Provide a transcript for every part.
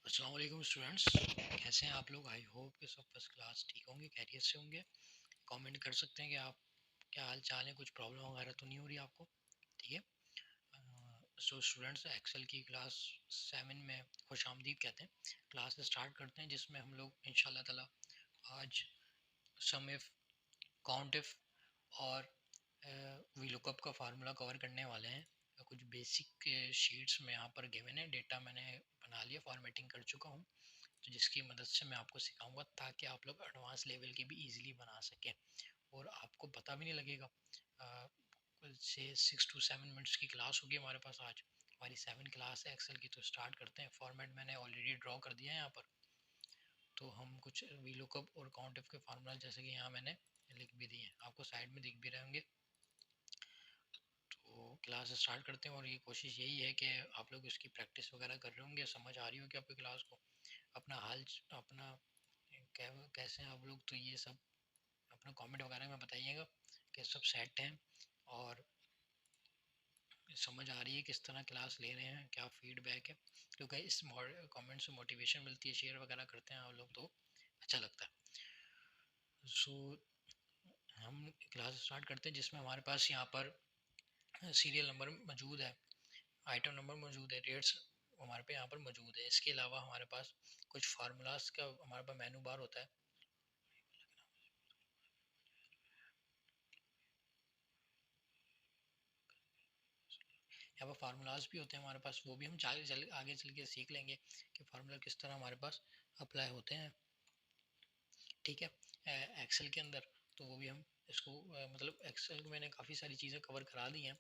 अस्सलाम वालेकुम स्टूडेंट्स, कैसे हैं आप लोग। आई होप कि सब फर्स्ट क्लास ठीक होंगे, खैरियत से होंगे। कमेंट कर सकते हैं कि आप क्या हाल चाल है, कुछ प्रॉब्लम वगैरह तो नहीं हो रही आपको। ठीक है। सो स्टूडेंट्स, एक्सेल की क्लास 7 में खुश आमदीद कहते हैं। क्लास स्टार्ट करते हैं जिसमें हम लोग इंशाल्लाह ताला आज सम इफ, काउंट इफ और वी लुकअप का फार्मूला कवर करने वाले हैं। कुछ बेसिक शीट्स में यहाँ पर गिवन है, डेटा मैंने बना लिया, फॉर्मेटिंग कर चुका हूँ, तो जिसकी मदद से मैं आपको सिखाऊंगा ताकि आप लोग एडवांस लेवल की भी इजीली बना सकें और आपको पता भी नहीं लगेगा। से 6 to 7 मिनट्स की क्लास होगी हमारे पास आज। हमारी 7 क्लास है एक्सेल की, तो स्टार्ट करते हैं। फॉर्मेट मैंने ऑलरेडी ड्रॉ कर दिया है यहाँ पर। तो हम कुछ वी लुकअप और काउंट इफ के फार्मूला जैसे कि यहाँ मैंने लिख भी दिए हैं, आपको साइड में दिख भी रहे होंगे। तो क्लास स्टार्ट करते हैं और ये कोशिश यही है कि आप लोग इसकी प्रैक्टिस वगैरह कर रहे होंगे, समझ आ रही होगी आपकी क्लास को। अपना हाल अपना कैसे हैं आप लोग, तो ये सब अपना कमेंट वगैरह में बताइएगा कि सब सेट हैं और समझ आ रही है, किस तरह क्लास ले रहे हैं, क्या फीडबैक है। क्योंकि इस कमेंट से मोटिवेशन मिलती है, शेयर वगैरह करते हैं आप लोग तो अच्छा लगता है। सो हम क्लास स्टार्ट करते हैं जिसमें हमारे पास यहाँ पर सीरियल नंबर मौजूद है, आइटम नंबर मौजूद है, रेट्स हमारे पे यहाँ पर मौजूद है। इसके अलावा हमारे पास कुछ फार्मूलाज का हमारे पास मेनू बार होता है। यहाँ पर फार्मूलाज भी होते हैं हमारे पास, वो भी हम आगे चल के सीख लेंगे कि फार्मूला किस तरह हमारे पास अप्लाई होते हैं। ठीक है। एक्सेल के अंदर तो वो भी हम इसको मतलब एक्सेल को मैंने काफ़ी सारी चीज़ें कवर करा दी हैं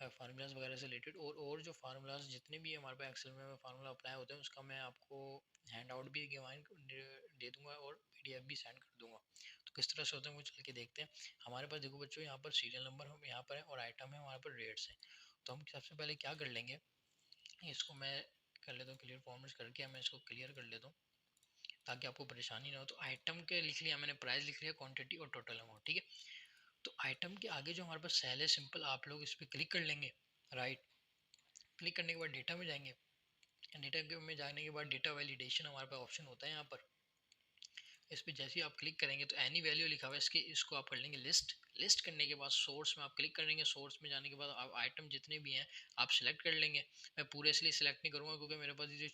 फार्मूलाज वगैरह से रिलेटेड। और जो फार्मूलाज जितने भी हमारे पास एक्सेल में फार्मूला अप्लाई होते हैं उसका मैं आपको हैंड आउट भी दे दूंगा और पीडीएफ भी सेंड कर दूंगा। तो किस तरह से होते हैं वो चल के देखते हैं। हमारे पास देखो बच्चों, यहाँ पर सीरियल नंबर हम यहाँ पर है और आइटम है हमारे पर, रेट्स है। तो हम सबसे पहले क्या कर लेंगे, इसको मैं कर लेता हूँ क्लियर फॉर्मेट करके, मैं इसको क्लियर कर लेता हूँ ताकि आपको परेशानी ना हो। तो आइटम के लिख लिया मैंने, प्राइस लिख लिया, क्वांटिटी और टोटल अमाउंट। ठीक है। तो आइटम के आगे जो हमारे पास सेल है, सिंपल आप लोग इस पर क्लिक कर लेंगे। राइट। क्लिक करने के बाद डेटा में जाएंगे। डेटा में जाने के बाद डेटा वैलिडेशन हमारे पास ऑप्शन होता है यहाँ पर। इस पर जैसे ही आप क्लिक करेंगे तो एनी वैल्यू लिखा हुआ है इसके, इसको आप कर लेंगे लिस्ट। लिस्ट करने के बाद सोर्स में आप क्लिक करेंगे। सोर्स में जाने के बाद आप आइटम जितने भी हैं आप सिलेक्ट कर लेंगे। मैं पूरे इसलिए सिलेक्ट नहीं करूँगा क्योंकि मेरे पास ये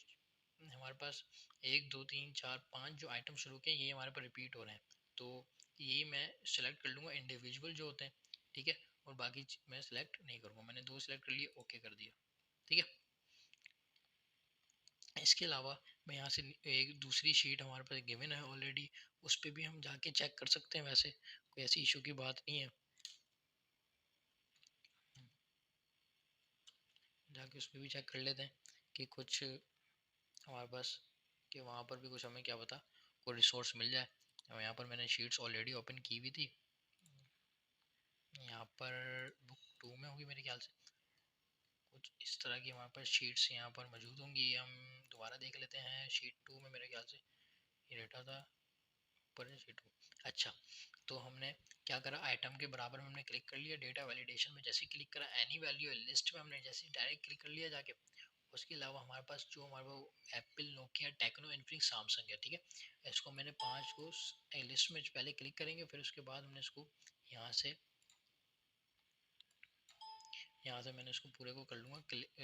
जो हमारे पास 1 2 3 4 5 जो आइटम शुरू के ये हमारे पास रिपीट हो रहे हैं, तो यही मैं सिलेक्ट कर लूँगा इंडिविजुअल जो होते हैं। ठीक है। और बाकी मैं सिलेक्ट नहीं करूँगा, मैंने 2 सिलेक्ट कर लिए, ओके कर दिया। ठीक है। इसके अलावा मैं यहाँ से एक दूसरी शीट हमारे पास गिवन है ऑलरेडी, उस पर भी हम जाके चेक कर सकते हैं। वैसे कोई ऐसी इशू की बात नहीं है, जाके उस पर भी चेक कर लेते हैं कि कुछ हमारे पास, कि वहाँ पर भी कुछ हमें क्या पता कोई रिसोर्स मिल जाए। और यहाँ पर मैंने शीट्स ऑलरेडी ओपन की हुई थी, यहाँ पर बुक 2 में होगी मेरे ख्याल से। कुछ इस तरह की हमारे पास शीट्स यहाँ पर मौजूद होंगी। हम दोबारा देख लेते हैं। शीट 2 में मेरे ख्याल से ये डेटा था, पर शीट 2। अच्छा, तो हमने क्या करा, आइटम के बराबर में हमने क्लिक कर लिया। डेटा वैलिडेशन में जैसे क्लिक करा, एनी वैल्यू लिस्ट में हमने जैसे डायरेक्ट क्लिक कर लिया जाके। उसके अलावा हमारे पास जो हमारे पास Apple, Nokia, Tecno, Infinix, Samsung है। ठीक है। इसको मैंने 5 को लिस्ट में पहले क्लिक करेंगे, फिर उसके बाद हमने इसको यहाँ से मैंने इसको पूरे को कर लूँगा,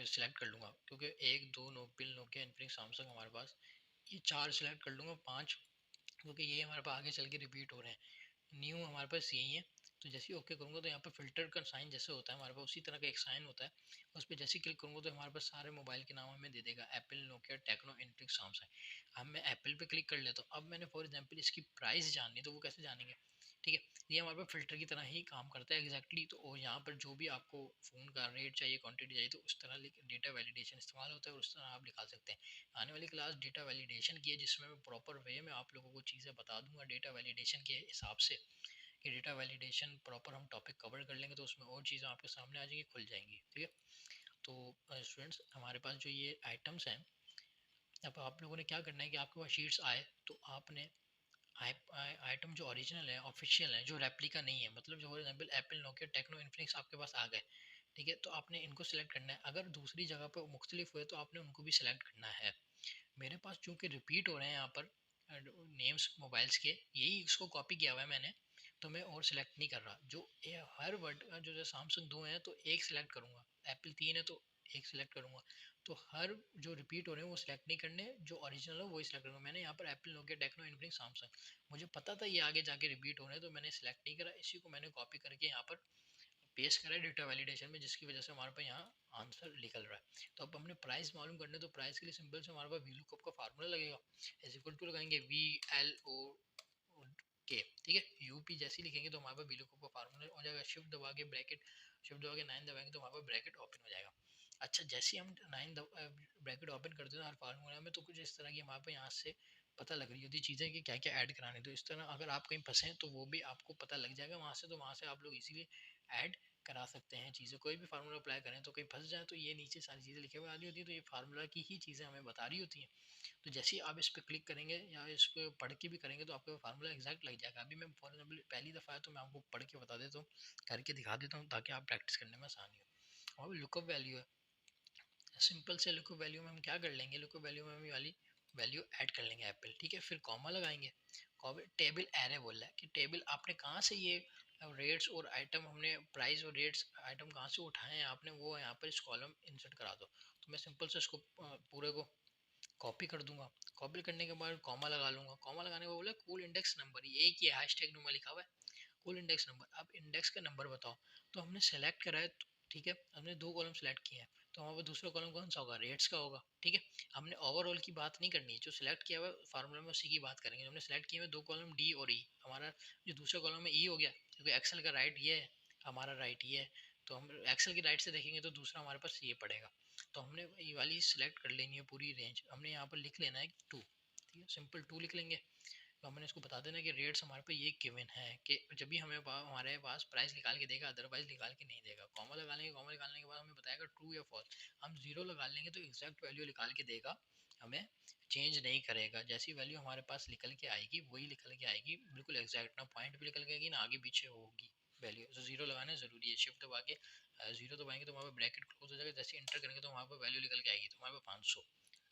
सिलेक्ट कर लूँगा, क्योंकि 1 2 एप्पल, नोकिया, इन्फिनिक्स, सैमसंग हमारे पास ये 4 सिलेक्ट कर लूँगा, 5 क्योंकि ये हमारे पास आगे चल के रिपीट हो रहे हैं। न्यू हमारे पास यही है। तो जैसे ही ओके करूँगा तो यहाँ पर फिल्टर का साइन जैसे होता है हमारे पास, उसी तरह का एक साइन होता है। उस पर जैसे ही क्लिक करूँगा तो हमारे पास सारे मोबाइल के नाम हमें दे देगा, Apple, Nokia, Tecno, Infinix, Samsung. अब मैं एप्पल पे क्लिक कर लेता हूँ। अब मैंने फॉर एग्जाम्पल इसकी प्राइस जाननी, तो वो कैसे जानेंगे। ठीक है। ये हमारे पास फिल्टर की तरह ही काम करता है एग्जैक्टली। तो यहाँ पर जो भी आपको फ़ोन का रेट चाहिए, क्वांटिटी चाहिए, तो उस तरह डेटा वैलिडेशन इस्तेमाल होता है और उस तरह आप निकाल सकते हैं। आने वाली क्लास डेटा वैलिडेशन की है जिसमें मैं प्रॉपर वे में आप लोगों को चीज़ें बता दूंगा डेटा वैलिडेशन के हिसाब से, कि डेटा वैलिडेशन प्रॉपर हम टॉपिक कवर कर लेंगे तो उसमें और चीज़ें आपके सामने आ जाएंगी, खुल जाएंगी। ठीक है। तो स्टूडेंट्स, हमारे पास जो ये आइटम्स हैं, अब आप लोगों ने क्या करना है कि आपके पास शीट्स आए तो आपने आइटम जो ओरिजिनल है, ऑफिशियल है, जो रेप्लिका नहीं है, मतलब जो for example Apple, Nokia, Tecno, Infinix आपके पास आ गए। ठीक है। तो आपने इनको सिलेक्ट करना है। अगर दूसरी जगह पर मुख्तलिफ हुए तो आपने उनको भी सिलेक्ट करना है। मेरे पास चूंकि रिपीट हो रहे हैं यहाँ पर नेम्स मोबाइल्स के, यही उसको कॉपी किया हुआ है मैंने, तो मैं और सिलेक्ट नहीं कर रहा। जो हर वर्ड जो सैमसंग 2 है तो एक सिलेक्ट करूँगा, एप्पल 3 है तो एक सिलेक्ट करूँगा। तो हर जो रिपीट हो रहे हैं वो सिलेक्ट नहीं करने, जो ओरिजिनल है वही सिलेक्ट करूँगा। मैंने यहाँ पर Apple, Nokia, Tecno, Infinix, Samsung, मुझे पता था ये आगे जाके रिपीट हो रहे हैं तो मैंने सिलेक्ट नहीं करा। इसी को मैंने कॉपी करके यहाँ पर पेस्ट करा है डेटा वैलिडेशन में, जिसकी वजह से हमारे पास यहाँ आंसर निकल रहा है। तो अब हमने प्राइस मालूम करने, तो प्राइस के लिए सिंपल से हमारे पास वी लुकअप का फार्मूला लगेगा। इज इक्वल टू लगाएंगे वी एल ओ के, ठीक है। यूपी जैसे ही लिखेंगे तो हमारे पास वी लुकअप का फार्मूला हो जाएगा। शिफ्ट दबा के ब्रैकेट, शिफ्ट दबा के 9 दबाएंगे तो हमारे पास ब्रैकेट ओपन हो जाएगा। अच्छा, जैसे हम 9 ब्रैकेट ओपन करते हैं हर फार्मूला में, तो कुछ इस तरह की हमारे पास यहाँ से पता लग रही होती चीज़ें कि क्या क्या ऐड कराने। तो इस तरह अगर आप कहीं फंसे तो वो भी आपको पता लग जाएगा वहाँ से, तो वहाँ से आप लोग इजीली ऐड करा सकते हैं चीज़ें। कोई भी फार्मूला अप्लाई करें तो कहीं फंस जाए तो ये नीचे सारी चीज़ें लिखे हुए आ रही होती है, तो ये फार्मूला की ही चीज़ें हमें बता रही होती हैं। तो जैसे ही आप इस पर क्लिक करेंगे या इस पर पढ़ के भी करेंगे तो आपको फार्मूला एग्जैक्ट लग जाएगा। अभी मैं फॉर एग्जाम्पल पहली दफ़ा है तो मैं आपको पढ़ के बता देता हूँ, करके दिखा देता हूँ, ताकि आप प्रैक्टिस करने में आसानी हो। और लुकअप वैल्यू है, सिंपल से लुकअप वैल्यू में हम क्या कर लेंगे, लुकअप वैल्यू में हम ये वाली वैल्यू ऐड कर लेंगे एप्पल, ठीक है। फिर कॉमा लगाएंगे। टेबल एरे बोल रहा है कि टेबल आपने कहाँ से ये रेट्स और आइटम, हमने प्राइस और रेट्स आइटम कहाँ से उठाए हैं आपने, वो यहाँ पर इस कॉलम इंसर्ट करा दो। तो मैं सिंपल से इसको पूरे को कॉपी कर दूंगा। कॉपी करने के बाद कॉमा लगा लूंगा। कॉमा लगाने के बाद बोले कूल इंडेक्स नंबर, ये एक ही हैशटैग नंबर लिखा हुआ है, कूल इंडेक्स नंबर। अब इंडेक्स का नंबर बताओ। तो हमने सेलेक्ट करा है, ठीक है, हमने दो कॉलम सेलेक्ट किए हैं, तो हमारे दूसरा कॉलम कौन सा होगा, रेट्स का होगा, ठीक है। हमने ओवरऑल की बात नहीं करनी है, जो सिलेक्ट किया हुआ फार्मूला में उसी की बात करेंगे। हमने सेलेक्ट किए हुए दो कॉलम डी और ई, हमारा जो दूसरे कॉलम में ई हो गया, क्योंकि एक्सेल का राइट ये है, हमारा राइट ये है, तो हम एक्सेल की राइट से देखेंगे तो दूसरा हमारे पास ये पड़ेगा। तो हमने ये वाली सिलेक्ट कर लेनी है पूरी रेंज। हमने यहाँ पर लिख लेना है 2, ठीक है, सिंपल 2 लिख लेंगे। तो हमने इसको बता देना कि रेट्स हमारे पे ये गिवन है, कि जब भी हमें हमारे पास प्राइस निकाल के देगा, अदरवाइज निकाल के नहीं देगा। कॉमा लगा लेंगे, कॉमा निकालने के बाद हमें बताएगा ट्रू या फॉल्स। हम जीरो लगा लेंगे तो एग्जैक्ट वैल्यू निकाल के देगा, हमें चेंज नहीं करेगा। जैसी वैल्यू हमारे पास निकल के आएगी वही निकल के आएगी, बिल्कुल एग्जैक्ट, ना पॉइंट भी निकल के आएगी ना आगे पीछे होगी वैल्यू। तो जीरो लगाना जरूरी है। शिफ्ट दबा के जीरो दबाएंगे तो वहाँ पर ब्रैकेट क्लोज हो जाएगा। जैसे इंटर करेंगे तो वहाँ पर वैल्यू निकल के आएगी, तो हमारे पास 500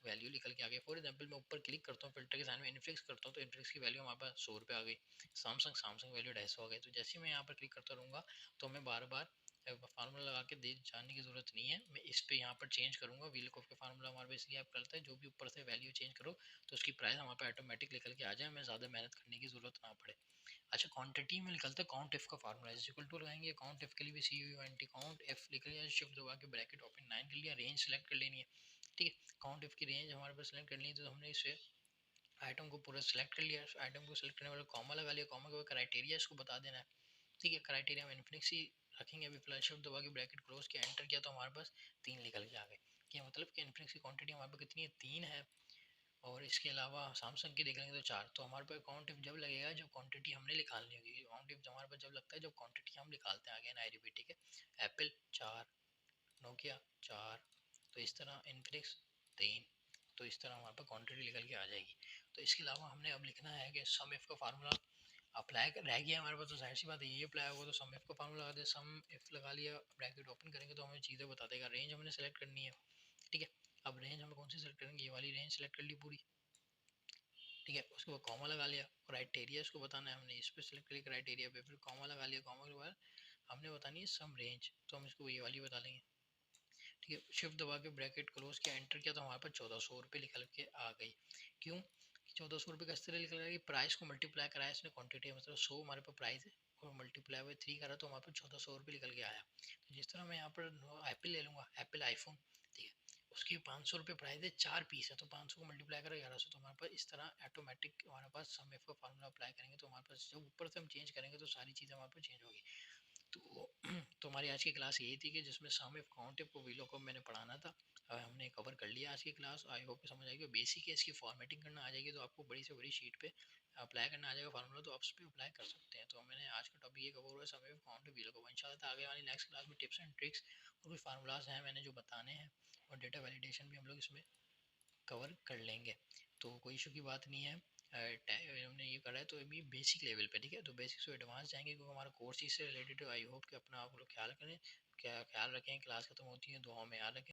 वैल्यू निकल के आ गई। फॉर एग्जाम्पल मैं ऊपर क्लिक करता हूँ फिल्टर के सामने में इनफिक्स करता हूँ, तो इनफिक्स की वैल्यू हमारे पास 100 रुपये आ गई। सैमसंग वैल्यू 250 आ गई। तो जैसे मैं यहाँ पर क्लिक करता रहूँगा तो मैं बार बार फार्मूला लगा के दे जाने की जरूरत नहीं है। मैं इस पे यहाँ पर चेंज करूँगा। वी लुकअप के फार्मूला हमारे पास इसलिए आप करते हैं, जो भी ऊपर से वैल्यू चेंज करो तो उसकी प्राइस हमारे पास ऑटोमेटिक निकल के आ जाए, हमें ज़्यादा मेहनत करने की जरूरत ना पड़े। अच्छा, क्वांटिटी में निकलता है काउंट इफ का फार्मूला, इज इक्वल टू लगाएंगे काउंट इफ के लिए भी C U N T, count if लिख लिया, शिफ्ट दबा के ब्रैकेट ओपन 9 कर लिया, रेंज सेलेक्ट कर लेनी है, ठीक है। काउंट इफ की रेंज हमारे पास सेलेक्ट करनी है, तो हमने इसे आइटम को पूरा सेलेक्ट कर लिया। आइटम को सेलेक्ट करने वाले कॉमा लगा लिया, कॉमा के बाद क्राइटेरिया इसको बता देना है, ठीक है। क्राइटेरिया में इन्फिनिक्स ही रखेंगे। अभी फिलहाल शिफ्ट दबा के ब्रैकेट क्लोज किया, एंटर किया तो हमारे पास 3 निकल के आ गए। ये मतलब कि इन्फिनिक्स की क्वांटिटी हमारे पास कितनी है, 3 है। और इसके अलावा सैमसंग की देख लेंगे तो 4। तो हमारे पास काउंट इफ जब लगेगा जब क्वांटिटी हमने निकालनी होगी। काउंट इफ हमारे पास जब लगता है जब क्वांटिटी हम निकालते हैं। अगेन आई रिपीट, ठीक है। एप्पल 4, नोकिया 4, तो इस तरह इन्फिनिक्स 3, तो इस तरह हमारे पास क्वांटिटी निकल के आ जाएगी। तो इसके अलावा हमने अब लिखना है कि सम इफ का फार्मूला अप्लाई रह गया हमारे पास, तो जाहिर सी बात है ये अप्लाई होगा, तो सम इफ का फार्मूला लगा दे, सम इफ लगा लिया, ब्रैकेट ओपन करेंगे तो हमें चीज़ें बता देगा। रेंज हमने सेलेक्ट करनी है, ठीक है। अब रेंज हमें कौन सी सेलेक्ट करेंगे, ये वाली रेंज सेलेक्ट कर ली पूरी, ठीक है। उसके बाद कॉमा लगा लिया। क्राइटेरिया इसको बताना है, हमने इस पर सेलेक्ट करी क्राइटेरिया पे, फिर कॉमा लगा लिया। कॉमा के बाद हमने बतानी है सम रेंज, तो हम इसको ये वाली बता लेंगे, ठीक है। शिफ्ट दबा के ब्रैकेट क्लोज किया, एंटर किया तो हमारे पास 1400 रुपये निकल के आ गई। क्यों 1400 रुपये का इस तरह निकल गया कि प्राइस को मल्टीप्लाई कराया इसने क्वांटिटी, मतलब 100 हमारे पास प्राइस है और मल्टीप्लाई बाई 3 करा तो हमारे पास 1400 रुपये निकल के आया। तो जिस तरह मैं यहाँ पर एप्पल ले लूँगा, एप्पल आईफोन, ठीक है, उसकी 500 रुपये प्राइस है, 4 पीस है, तो 500 को मल्टीप्लाई करो 1100, तो हमारे पास इस तरह ऑटोमेटिक हमारे पास सम इफ का फार्मूला अप्लाई करेंगे तो हमारे पास जब ऊपर से हम चेंज करेंगे तो सारी चीज़ें हमारे पास चेंज होगी। तो तो हमारी आज की क्लास यही थी कि जिसमें सम इफ काउंट इफ को वीलो को मैंने पढ़ाना था। हमने कवर कर लिया आज की क्लास। आई होप समझ आएगी। बेसिक है, इसकी फॉर्मेटिंग करना आ जाएगी तो आपको बड़ी से बड़ी शीट पे अप्लाई करना आ जाएगा फार्मूला, तो आप उस पर अप्लाई कर सकते हैं। तो मैंने आज का टॉपिक ये कवर हुआ, सम इफ काउंट इफ वीलो को। इंशाल्लाह आगे वाली नेक्स्ट क्लास में टिप्स एंड ट्रिक्स और कुछ फार्मूलाज हैं मैंने जो बताने हैं, और डेटा वैलिडेशन भी हम लोग इसमें कवर कर लेंगे, तो कोई इशू की बात नहीं है। हमने ये करा है तो अभी बेसिक लेवल पे, ठीक है। तो बेसिक से एडवांस जाएंगे क्योंकि हमारा कोर्स इससे रिलेटेड है। आई होप कि अपना आप लोग ख्याल करें, क्या ख्याल रखें। क्लास खत्म होती है, दुआओं में याद रखें।